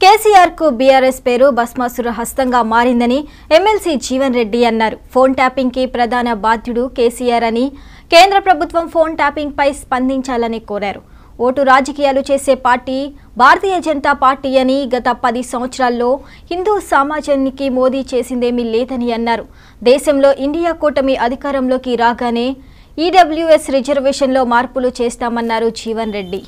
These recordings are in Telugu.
కేసీఆర్ కు బీఆర్ఎస్ పేరు భస్మాసుర హస్తంగా మారిందని ఎమ్మెల్సీ జీవన్ రెడ్డి అన్నారు. ఫోన్ ట్యాపింగ్ కి ప్రధాన బాధ్యుడు కేసీఆర్ అని, కేంద్ర ప్రభుత్వం ఫోన్ ట్యాపింగ్ పై స్పందించాలని కోరారు. ఓటు రాజకీయాలు చేసే పార్టీ భారతీయ జనతా పార్టీ అని, గత 10 సంవత్సరాల్లో హిందూ సమాజానికి మోదీ చేసిందేమీ లేదని అన్నారు. దేశంలో ఇండియా కూటమి అధికారంలోకి రాగానే ఈడబ్ల్యూఎస్ రిజర్వేషన్ లో మార్పులు చేస్తామన్నారు జీవన్ రెడ్డి.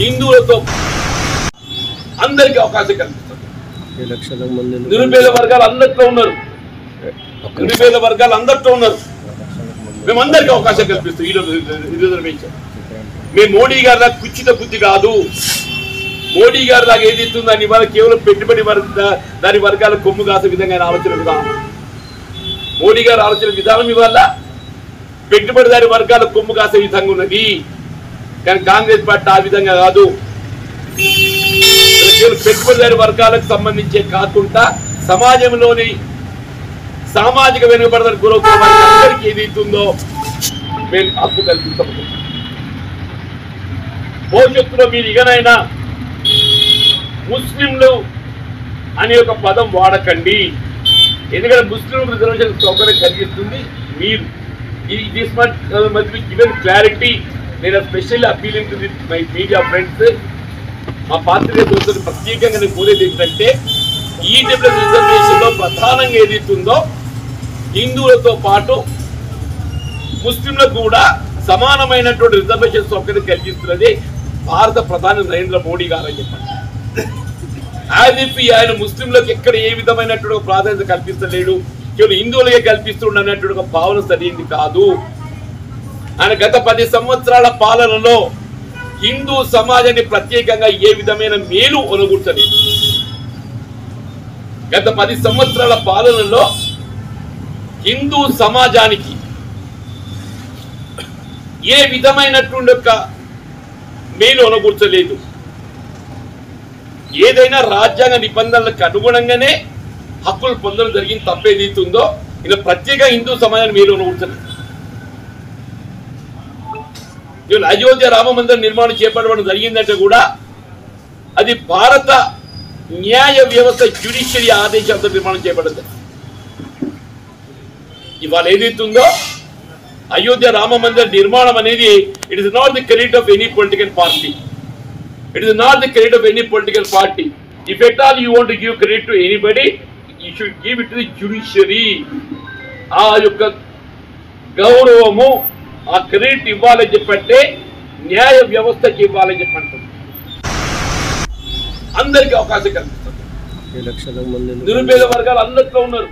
హిందువులతో అందరికీ అవకాశం కల్పిస్తుంది. నిరుపేద వర్గాలు అందరితో ఉన్నారు. మేమందరికీ అవకాశం కల్పిస్తాం. రిజర్వేషన్ మేము మోడీ గారి లాగా కుచిత బుద్ధి కాదు. మోడీ గారి లాగా ఏదైతుందో దాని ఇవాళ కేవలం పెట్టుబడి దాని వర్గాల కొమ్ము కాసే విధంగా ఆలోచన విధానం. మోడీ గారి ఆలోచన విధానం ఇవాళ పెట్టుబడిదారి వర్గాల కొమ్ము కాసే విధంగా ఉన్నది. కానీ కాంగ్రెస్ పార్టీ ఆ విధంగా కాదు. పెట్టుబడిదారి వర్గాలకు సంబంధించే కాకుండా సమాజంలోని సామాజిక వెనుకబడదని గురవుతున్న వారికి అందరికీ ఏదైతుందో మేము హక్కు కల్పిస్తాము. భవిష్యత్తులో మీరు ఇకనైనా ముస్లింలు అనే ఒక పదం వాడకండి. ఎందుకంటే ముస్లిం రిజర్వేషన్ సౌకర్యం కలిగిస్తుంది మీరు. This must be given clarity. నేను special appealing to my media friends, మా పాత్రికేయ దోస్తులు ప్రత్యేకంగా నేను కోరేది ఏంటంటే, ఈడబ్ల్యూఎస్ రిజర్వేషన్ లో ప్రధానంగా ఏదైతుందో హిందువులతో పాటు ముస్లింలకు కూడా సమానమైనటువంటి రిజర్వేషన్ సౌకర్యం కలిగిస్తున్నది భారత ప్రధాని నరేంద్ర మోడీ గారు అని చెప్పండి. ఆయన ముస్లింలకు ఎక్కడ ఏ విధమైనటువంటి ప్రాధాన్యత కల్పిస్తలేడు, కేవలం హిందువులకే కల్పిస్తుండ అన్నటువంటి ఒక భావన సరైనది కాదు. ఆయన గత 10 సంవత్సరాల పాలనలో హిందూ సమాజాన్ని ప్రత్యేకంగా ఏ విధమైన మేలు ఒనగూర్చలేదు. గత 10 సంవత్సరాల పాలనలో హిందూ సమాజానికి ఏ విధమైనటువంటి ఒక మేలు ఒనగూర్చలేదు. ఏదైనా రాజ్యాంగ నిబంధనలకు అనుగుణంగానే హక్కులు పొందడం జరిగింది. తప్పేదైతుందో ఇలా ప్రత్యేక హిందూ సమాజాన్ని మేలు ఒనగూర్చలేదు. అయోధ్య రామ మందిర నిర్మాణం చేపట్టడం జరిగిందంటే కూడా అది భారత న్యాయ వ్యవస్థ జ్యుడిషియరీ ఆదేశాలతో నిర్మాణం చేపట్టదు. ఇవాళ ఏదైతుందో అయోధ్య రామ మందిర నిర్మాణం అనేది it is not the credit of any political party. It is not the credit of any political party. If at all you want to give credit to anybody, you should give it to the judiciary. ఆ యొక్క గౌరవము, ఆ క్రెడిట్ ఇవ్వాలని చెప్పంటే న్యాయ వ్యవస్థకి ఇవ్వాలని చెప్పంటుంది. అందరికీ అవకాశం కల్పిస్తుంది. నిరుపేద వర్గాలు అందరిలో ఉన్నారు.